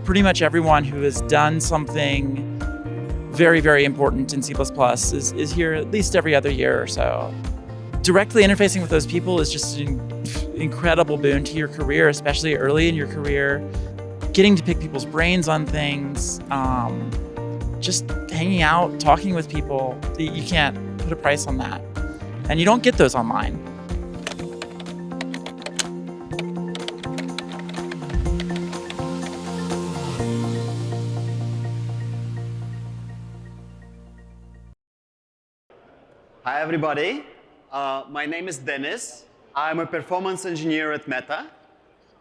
pretty much everyone who has done something very, very important in C++ is here at least every other year or so. Directly interfacing with those people is just an incredible boon to your career, especially early in your career. Getting to pick people's brains on things, just hanging out, talking with people, you can't put a price on that. And you don't get those online. Hi, everybody. My name is Denis. I'm a performance engineer at Meta.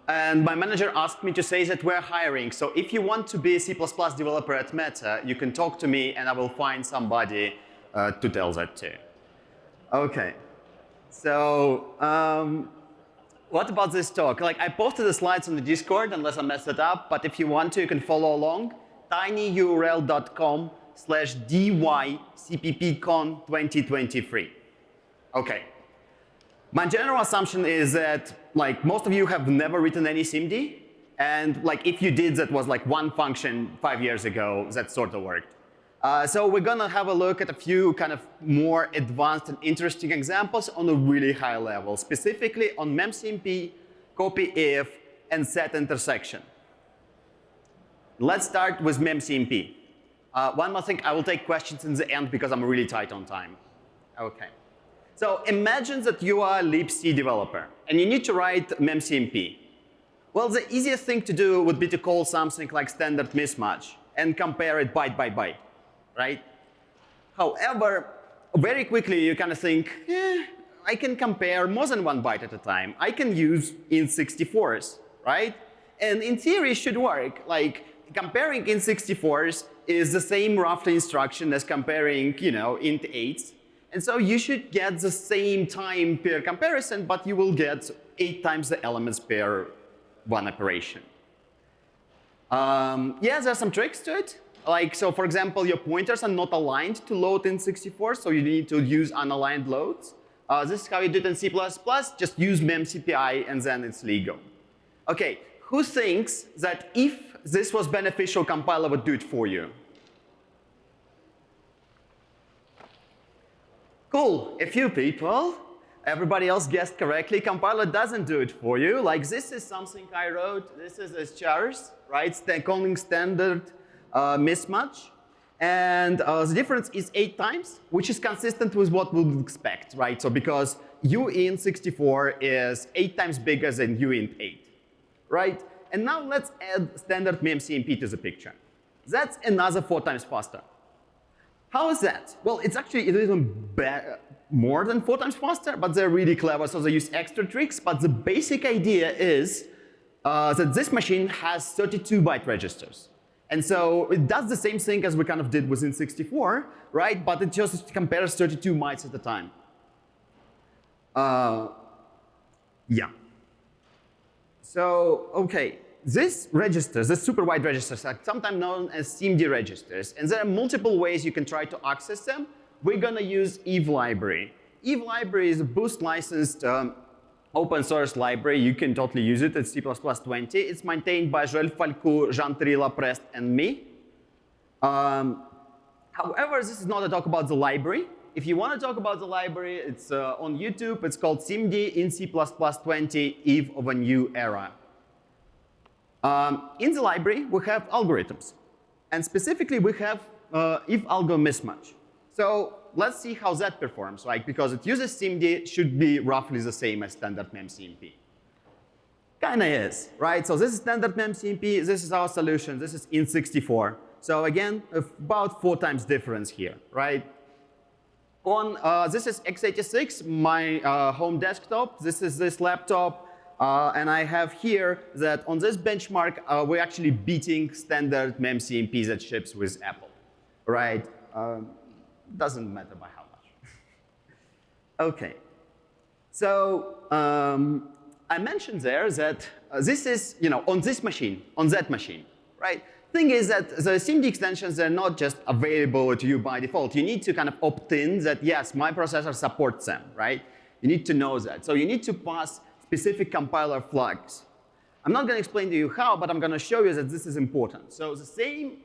And my manager asked me to say that we're hiring. So if you want to be a C++ developer at Meta, you can talk to me, and I will find somebody to tell that to. OK. So what about this talk? Like, I posted the slides on the Discord, unless I messed it up. But if you want to, you can follow along. tinyurl.com/dy/CppCon 2023. OK. My general assumption is that like most of you have never written any SIMD. And like if you did, that was like one function 5 years ago that sort of worked. So we're going to have a look at a few kind of more advanced and interesting examples on a really high level, specifically on memcmp, copy-if, and set intersection. Let's start with memcmp. One more thing, I will take questions in the end because I'm really tight on time. OK. So imagine that you are a libc developer, and you need to write memcmp. Well, the easiest thing to do would be to call something like standard mismatch and compare it byte by byte, right? However, very quickly you kind of think, I can compare more than one byte at a time. I can use int64s, right? And in theory, it should work. Like comparing int64s is the same roughly instruction as comparing, int8s. And so you should get the same time per comparison, but you will get 8 times the elements per one operation. Yeah, there's some tricks to it. Like, so for example, your pointers are not aligned to load in 64, so you need to use unaligned loads. This is how you do it in C++. Just use memcpy, and then it's legal. OK, who thinks that if this was beneficial, compiler would do it for you? Cool, a few people. Everybody else guessed correctly. Compiler doesn't do it for you. Like this is something I wrote. This is a chars, right? Calling standard mismatch. And the difference is 8 times, which is consistent with what we would expect, right? So because uint64 is 8 times bigger than uint8, right? And now let's add standard memcmp to the picture. That's another 4 times faster. How is that? Well, it's actually even more than 4 times faster, but they're really clever, so they use extra tricks. But the basic idea is that this machine has 32-byte registers. And so it does the same thing as we kind of did with int64, right? But it just compares 32 bytes at a time. Yeah. So, OK. These registers, these super wide registers, are sometimes known as SIMD registers. And there are multiple ways you can try to access them. We're going to use Eve library. Eve library is a Boost licensed open source library. You can totally use it. It's C++20. It's maintained by Joël Falcou, Jean-Thierry Laprest, and me. However, this is not a talk about the library. If you want to talk about the library, it's on YouTube. It's called SIMD in C++20 Eve of a New Era. In the library, we have algorithms. And specifically, we have if-algo mismatch. So let's see how that performs, right? Because it uses SIMD, it should be roughly the same as standard memcmp. Kind of is, right? So this is standard memcmp. This is our solution. This is int64. So again, about 4 times difference here, right? On this is x86, my home desktop. This is this laptop. And I have here that on this benchmark, we're actually beating standard memcmp that ships with Apple, right? Doesn't matter by how much. OK. So I mentioned there that this is on this machine, on that machine, right? Thing is that the SIMD extensions are not just available to you by default. You need to kind of opt in that, yes, my processor supports them, right? You need to know that. So you need to pass specific compiler flags. I'm not going to explain to you how, but I'm going to show you that this is important. So the same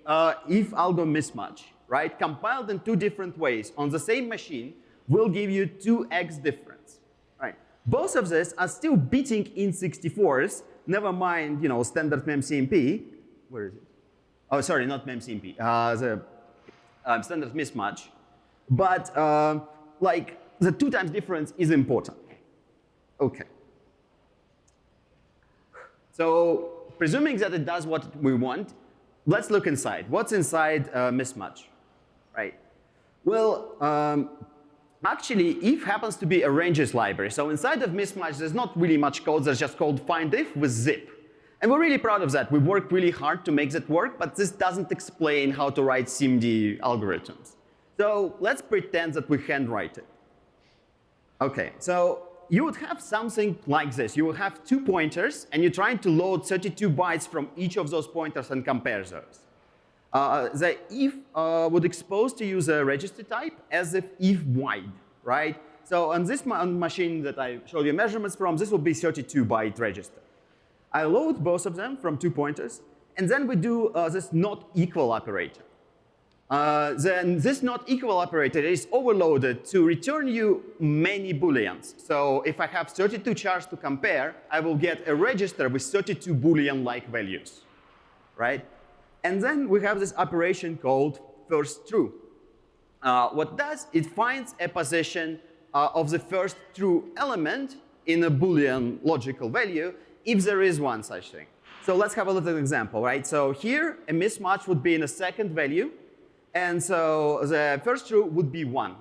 if algo mismatch, right, compiled in two different ways on the same machine will give you 2x difference, right? Both of these are still beating in 64s, never mind, you know, standard memcmp. Where is it? Oh, sorry, not memcmp, the standard mismatch. But like the 2 times difference is important. Okay. So presuming that it does what we want, let's look inside. What's inside mismatch, right? Well, actually, if happens to be a ranges library. So inside of mismatch, there's not really much code. There's just called findIf with zip. And we're really proud of that. We worked really hard to make that work, but this doesn't explain how to write SIMD algorithms. So let's pretend that we handwrite it. OK, so you would have something like this. You will have 2 pointers, and you're trying to load 32 bytes from each of those pointers and compare those. The if would expose to you the register type as if wide, right? So on this machine that I showed you measurements from, this will be 32-byte register. I load both of them from 2 pointers, and then we do this not equal operator. Then this not equal operator is overloaded to return you many booleans. So if I have 32 chars to compare, I will get a register with 32 boolean-like values, right? And then we have this operation called first true. What it does, it finds a position of the first true element in a boolean logical value if there is one such thing. So let's have a little example, right? So here, a mismatch would be in a second value. And so the first true would be 1.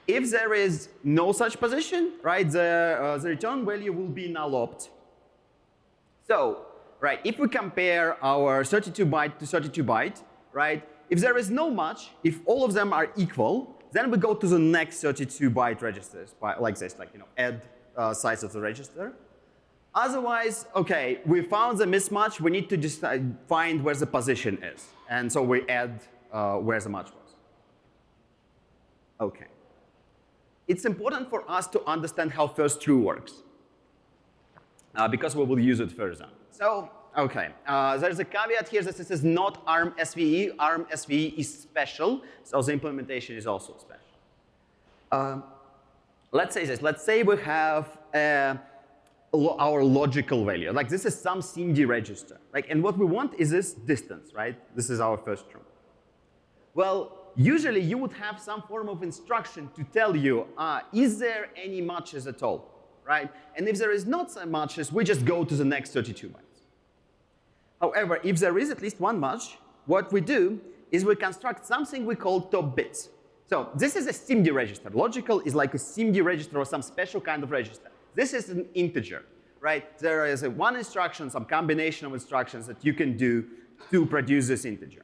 If there is no such position, right, the return value will be null-opt. So, right, if we compare our 32-byte to 32-byte, right, if there is no match, if all of them are equal, then we go to the next 32-byte registers, like this, like, you know, add size of the register. Otherwise, OK, we found the mismatch. We need to just find where the position is. And so we add where the match was. OK. It's important for us to understand how first true works, because we will use it further. So, OK, there's a caveat here that this is not ARM SVE. ARM SVE is special, so the implementation is also special. Let's say this. Let's say we have our logical value. Like this is some SIMD register. Like, and what we want is this distance, right? This is our first true. Well, usually you would have some form of instruction to tell you, is there any matches at all, right? And if there is not some matches, we just go to the next 32 bytes. However, if there is at least one match, what we do is we construct something we call top bits. So this is a SIMD register. Logical is like a SIMD register or some special kind of register. This is an integer, right? There is one instruction, some combination of instructions that you can do to produce this integer.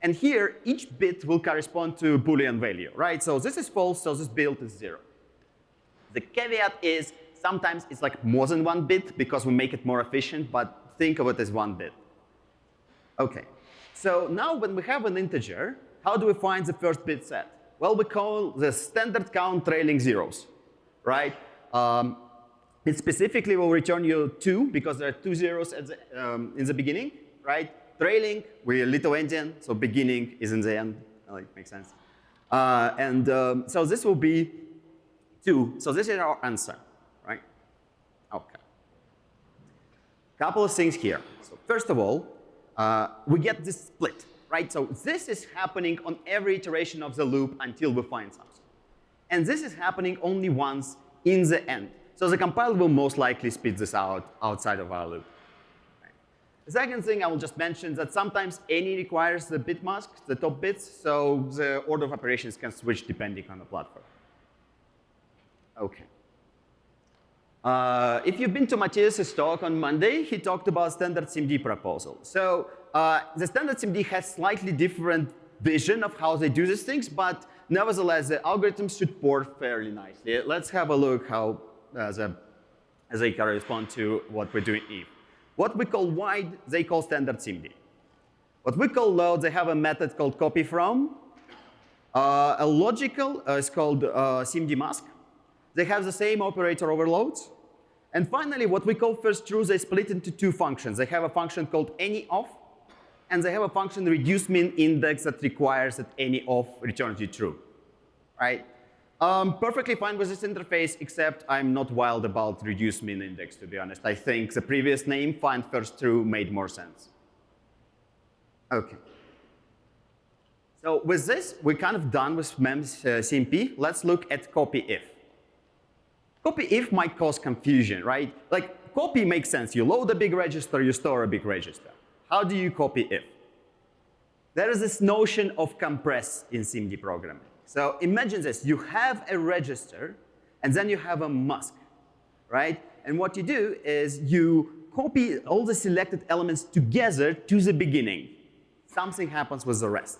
And here, each bit will correspond to a Boolean value, right? So this is false, so this bit is 0. The caveat is sometimes it's like more than 1 bit because we make it more efficient, but think of it as 1 bit. OK. So now when we have an integer, how do we find the first bit set? Well, we call the standard count trailing zeros, right? It specifically will return you 2 because there are 2 zeros at in the beginning, right? Trailing, we're Little-endian, so beginning is in the end. Like, makes sense. So this will be 2. So this is our answer, right? OK. Couple of things here. So first of all, we get this split, right? So this is happening on every iteration of the loop until we find something. And this is happening only once in the end. So the compiler will most likely spit this out outside of our loop. The second thing I will just mention that sometimes any requires the bit mask, the top bits, so the order of operations can switch depending on the platform. OK. If you've been to Matthias's talk on Monday, he talked about standard SIMD proposal. So the standard SIMD has slightly different vision of how they do these things, but nevertheless, the algorithms should port fairly nicely. Let's have a look how they correspond to what we're doing if. What we call wide, they call standard SIMD. What we call load, they have a method called copy from. A logical is called SIMD mask. They have the same operator overloads. And finally, what we call first true, they split into two functions. They have a function called anyOf, and they have a function reduce min index that requires that anyOf returns you true, right? Perfectly fine with this interface, except I'm not wild about reduce min index, to be honest. I think the previous name, find first true, made more sense. Okay. So with this, we're kind of done with memcmp. Let's look at copyIf. CopyIf might cause confusion, right? Like, copy makes sense. You load a big register, you store a big register. How do you copyIf? There is this notion of compress in SIMD programming. So imagine this. You have a register, and then you have a mask, right? And what you do is you copy all the selected elements together to the beginning. Something happens with the rest.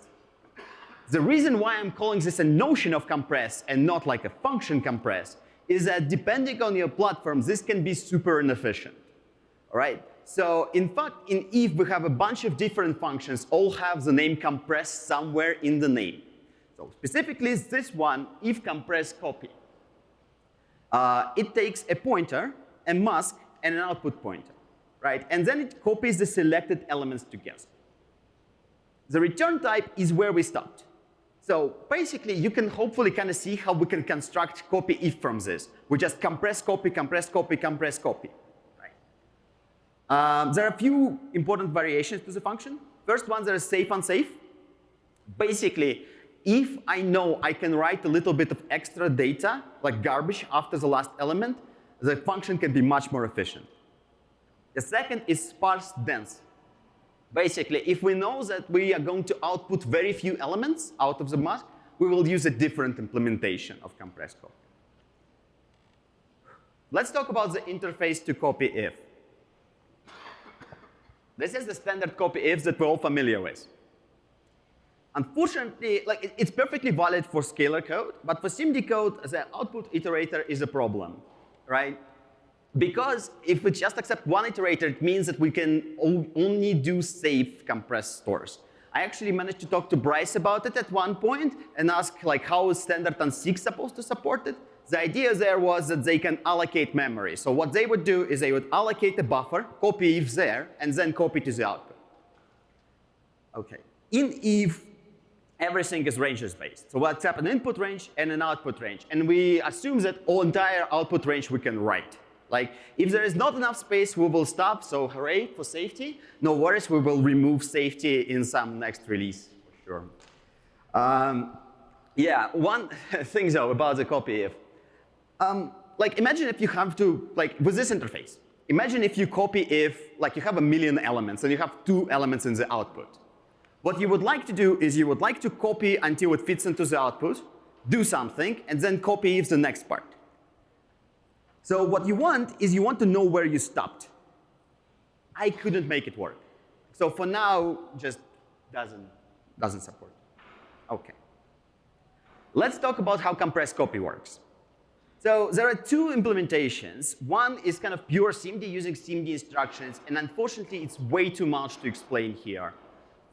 The reason why I'm calling this a notion of compress and not like a function compress is that depending on your platform, this can be super inefficient, all right? So in fact, in if we have a bunch of different functions, all have the name compress somewhere in the name. So specifically, this one, if compress copy. It takes a pointer, a mask, and an output pointer, right? And then it copies the selected elements together. The return type is where we stopped. So basically, you can hopefully kind of see how we can construct copyIf from this. We just compress, copy, compress, copy, compress, copy. Right? There are a few important variations to the function. First one, there is safe, unsafe. Basically, if I know I can write a little bit of extra data, like garbage, after the last element, the function can be much more efficient. The second is sparse dense. Basically, if we know that we are going to output very few elements out of the mask, we will use a different implementation of compressed copy. Let's talk about the interface to copyIf. This is the standard copyIf that we're all familiar with. Unfortunately, like, it's perfectly valid for scalar code, but for SIMD code, the output iterator is a problem, right? Because if we just accept one iterator, it means that we can only do safe compressed stores. I actually managed to talk to Bryce about it at one point and ask, like, how is standard ANSIG supposed to support it? The idea there was that they can allocate memory. So what they would do is they would allocate a buffer, copy if there, and then copy to the output. Okay. In if, everything is ranges-based. So we'll accept an input range and an output range. And we assume that all entire output range we can write. Like, if there is not enough space, we will stop. So hooray for safety. No worries, we will remove safety in some next release, for sure. Yeah, one thing, though, about the copyIf. Like, imagine if you have to, like, with this interface, imagine if you copyIf, like, you have 1 million elements, and you have 2 elements in the output. What you would like to do is you would like to copy until it fits into the output, do something, and then copyIf the next part. So what you want is you want to know where you stopped. I couldn't make it work. So for now, just doesn't support. OK. Let's talk about how compressed copy works. So there are 2 implementations. One is kind of pure SIMD using SIMD instructions. And unfortunately, it's way too much to explain here.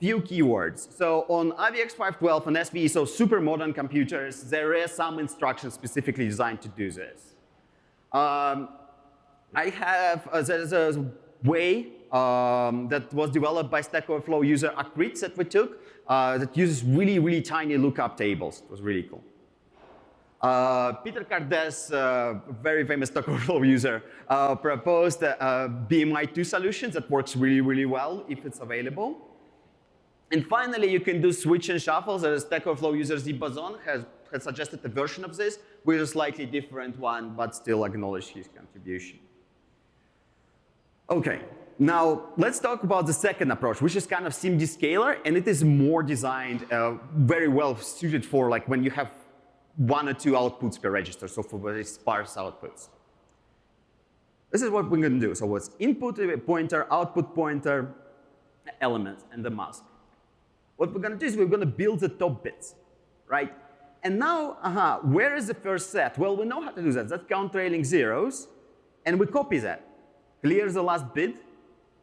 Few keywords. So on IVX512 and SVE, so super modern computers, there are some instructions specifically designed to do this. There's a way that was developed by Stack Overflow user Akrit that we took that uses really, really tiny lookup tables. It was really cool. Peter Cardes, very famous Stack Overflow user, proposed a BMI2 solution that works really, really well if it's available. And finally, you can do switch and shuffle. The Stack Overflow user Zibazon has suggested a version of this with a slightly different one, but still acknowledge his contribution. OK, now let's talk about the second approach, which is kind of SIMD scalar, and it is more designed, very well suited for like when you have 1 or 2 outputs per register, so for very sparse outputs. This is what we're going to do. So it's input pointer, output pointer, elements, and the mask. What we're going to do is we're going to build the top bits, right? And now, where is the first set? Well, we know how to do that. That's count trailing zeros, and we copy that. Clear the last bit,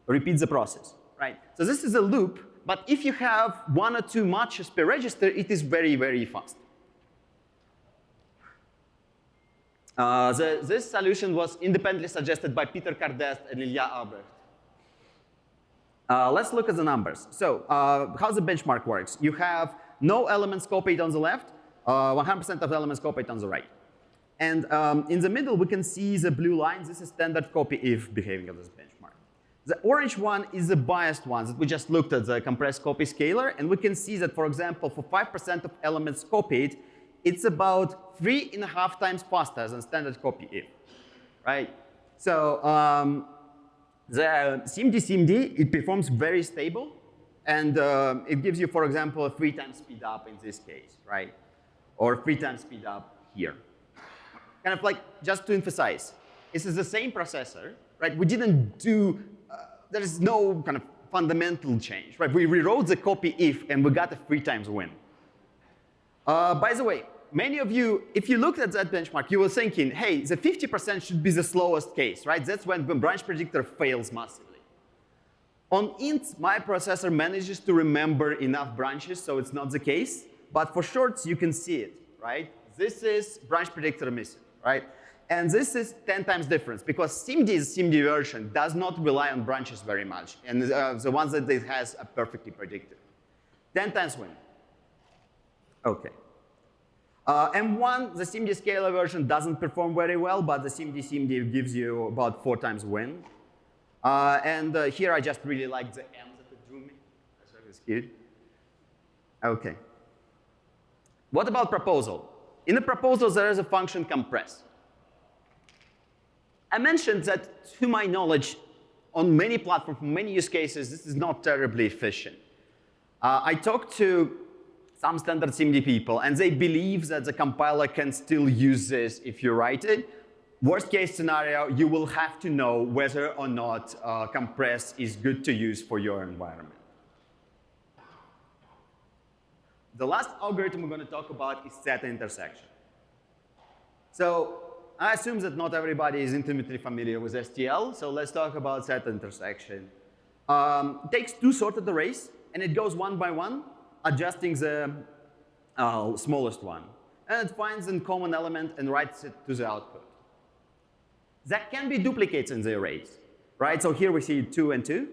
repeat the process, right? So this is a loop, but if you have 1 or 2 matches per register, it is very, very fast. This solution was independently suggested by Peter Cardest and Ilya Albrecht. Let's look at the numbers. So how the benchmark works. You have no elements copied on the left, 100% of elements copied on the right. And in the middle, we can see the blue line. This is standard copy if behaving of this benchmark. The orange one is the biased one that we just looked at, the compressed copy scalar. And we can see that, for example, for 5% of elements copied, it's about 3.5 times faster than standard copy if, right? So the SIMD, it performs very stable. And it gives you, for example, a 3 times speed up in this case, right? Or 3 times speed up here. Kind of like, just to emphasize, this is the same processor, right? We didn't do, there is no kind of fundamental change, right? We rewrote the copy if, and we got a 3 times win. By the way, many of you, if you looked at that benchmark, you were thinking, hey, the 50% should be the slowest case, right? That's when the branch predictor fails massively. On int, my processor manages to remember enough branches, so it's not the case. But for shorts, you can see it, right? This is branch predictor missing, right? And this is 10 times difference, because SIMD's SIMD version does not rely on branches very much, and the ones that it has are perfectly predicted. 10 times win. OK. M1, the SIMD scalar version doesn't perform very well, but the SIMD gives you about 4 times win. And here I just really like the M that it drew me. That's cute. OK. What about proposal? In the proposal, there is a function compress. I mentioned that, to my knowledge, on many platforms, for many use cases, this is not terribly efficient. I talked to some standard SIMD people, and they believe that the compiler can still use this if you write it. Worst case scenario, you will have to know whether or not compress is good to use for your environment. The last algorithm we're going to talk about is set intersection. So I assume that not everybody is intimately familiar with STL, so let's talk about set intersection. It takes 2 sorted arrays, and it goes one by one, adjusting the smallest one. And it finds a common element and writes it to the output. There can be duplicates in the arrays, right? So here we see 2 and 2.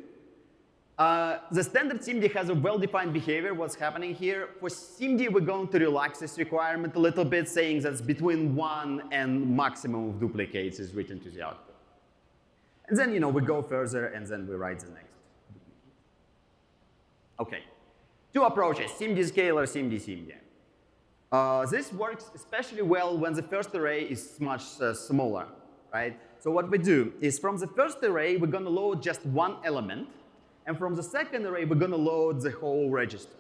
The standard SIMD has a well-defined behavior, what's happening here. For SIMD, we're going to relax this requirement a little bit, saying that between 1 and maximum of duplicates is written to the output. And then, we go further, and then we write the next duplicate. OK. 2 approaches, SIMD scalar, SIMD SIMD. This works especially well when the first array is much smaller, right? So what we do is from the first array, we're going to load just 1 element. And from the second array, we're going to load the whole register.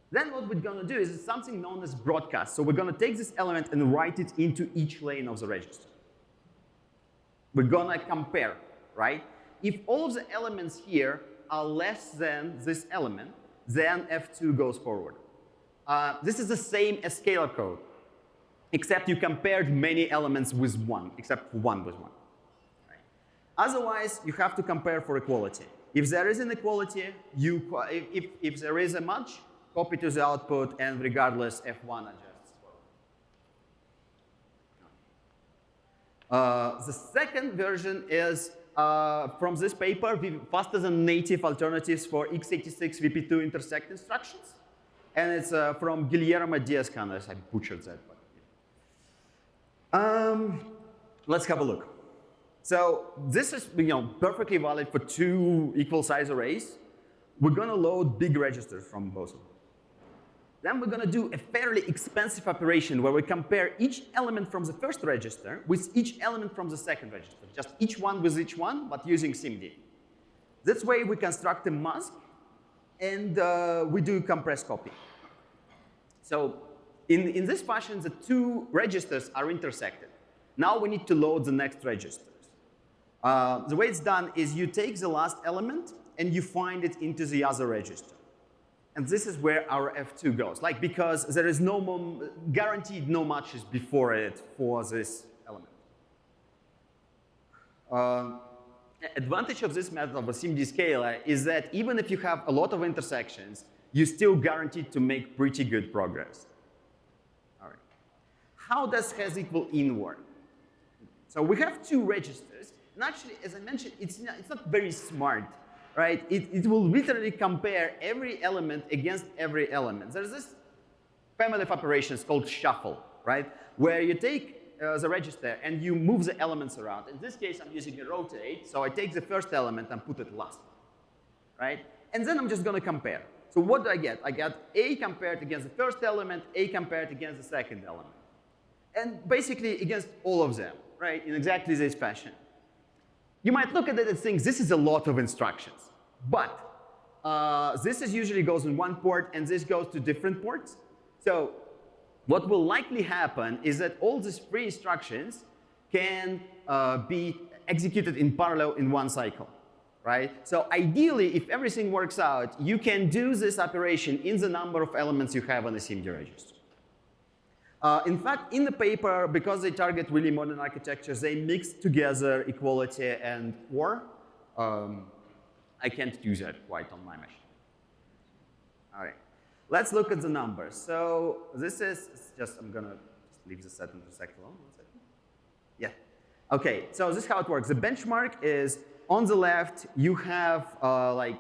Then what we're going to do is something known as broadcast. So we're going to take this element and write it into each lane of the register. We're going to compare, right? If all of the elements here are less than this element, then F2 goes forward. This is the same as scalar code, except you compared many elements with 1, except 1 with 1. Right? Otherwise, you have to compare for equality. If there is inequality, if there is a match, copy to the output, and regardless, F1 adjusts forward. The second version is from this paper, faster than native alternatives for x86 VP2 intersect instructions. And it's from Guillermo Diaz-Canales. I butchered that. But let's have a look. So this is perfectly valid for 2 equal size arrays. We're going to load big registers from both of them. Then we're going to do a fairly expensive operation where we compare each element from the first register with each element from the second register, just each one with each one, but using SIMD. This way we construct a mask, and we do compressed copy. So in this fashion, the 2 registers are intersected. Now we need to load the next registers. The way it's done is you take the last element and you find it into the other register. And this is where our F2 goes, because there is guaranteed no matches before it for this element. Advantage of this method of a SIMD scalar is that even if you have a lot of intersections, you're still guaranteed to make pretty good progress. All right. how does has equal in work? So we have two registers, and actually, as I mentioned, it's not very smart, right? It will literally compare every element against every element. There's this family of operations called shuffle, right? Where you take the register and you move the elements around. In this case, I'm using a rotate, so I take the first element and put it last, right? And then I'm just going to compare. So what do I get? I get A compared against the first element, A compared against the second element. And basically against all of them, right, in exactly this fashion. You might look at it and think this is a lot of instructions. But this usually goes in one port, and this goes to different ports. So what will likely happen is that all these three instructions can be executed in parallel in one cycle, right? So ideally, if everything works out, you can do this operation in the number of elements you have on the SIMD register. In fact, in the paper, because they target really modern architectures, they mix together equality and OR. I can't do that quite on my machine. All right. Let's look at the numbers. So this is just, I'm going to leave the set intersect alone. 1 second. Yeah. OK, so this is how it works. The benchmark is on the left, you have like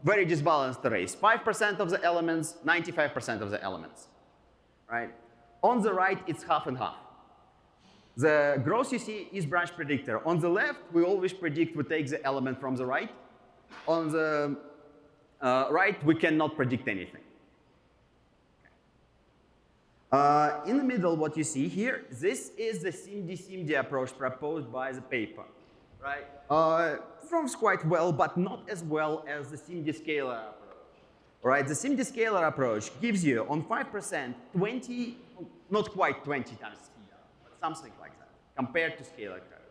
very disbalanced arrays. 5% of the elements, 95% of the elements, right? On the right, it's half and half. The gross you see is branch predictor. On the left, we always predict we take the element from the right. On the right, we cannot predict anything. In the middle, what you see here, this is the SIMD approach proposed by the paper, right? Performs quite well, but not as well as the SIMD scalar approach. Right? The SIMD scalar approach gives you on 5% 20, not quite 20 times speed up, but something like that, compared to scalar code.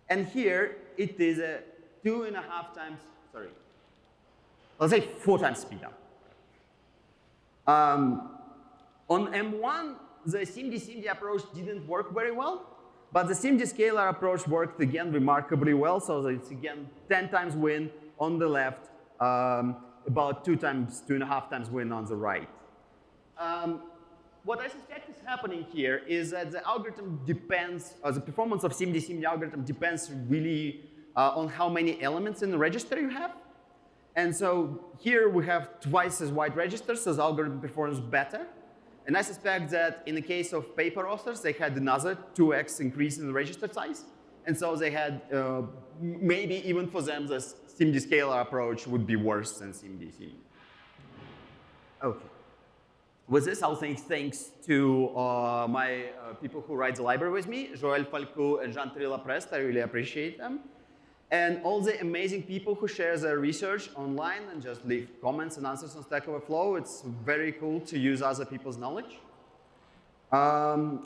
And here, it is a 2.5 times, sorry, let's say 4 times speed up. On M1, the SIMD approach didn't work very well, but the SIMD scalar approach worked again remarkably well. So it's again 10 times win on the left, about 2.5 times win on the right. What I suspect is happening here is that the algorithm depends, the performance of SIMD algorithm depends really on how many elements in the register you have. And so here we have twice as wide registers, so the algorithm performs better. And I suspect that in the case of paper authors, they had another 2x increase in the register size. And so they had, maybe even for them, the SIMD scalar approach would be worse than SIMD. OK. With this, I'll say thanks to my people who write the library with me, Joël Falcou and Jean-Thierry Lapreste. I really appreciate them. And all the amazing people who share their research online and just leave comments and answers on Stack Overflow. It's very cool to use other people's knowledge.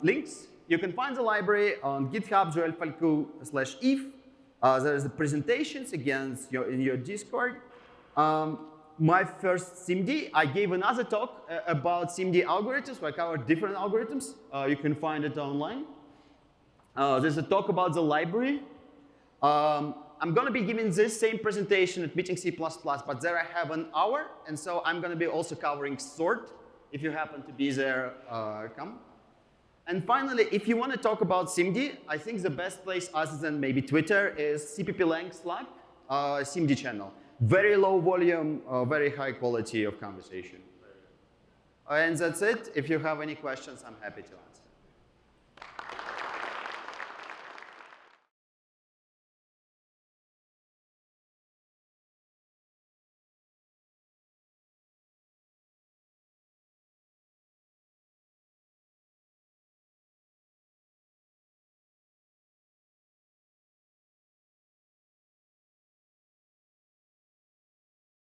Links. You can find the library on GitHub, Joël Falcou/if. There's the presentations against in your Discord. My first SIMD, I gave another talk about SIMD algorithms, where I covered different algorithms. You can find it online. There's a talk about the library. I'm going to be giving this same presentation at Meeting C++, but there I have an hour, and so I'm going to be also covering sort. If you happen to be there, come. And finally, if you want to talk about SIMD, I think the best place, other than maybe Twitter, is CppLang Slack, SIMD channel. Very low volume, very high quality of conversation. And that's it. If you have any questions, I'm happy to answer.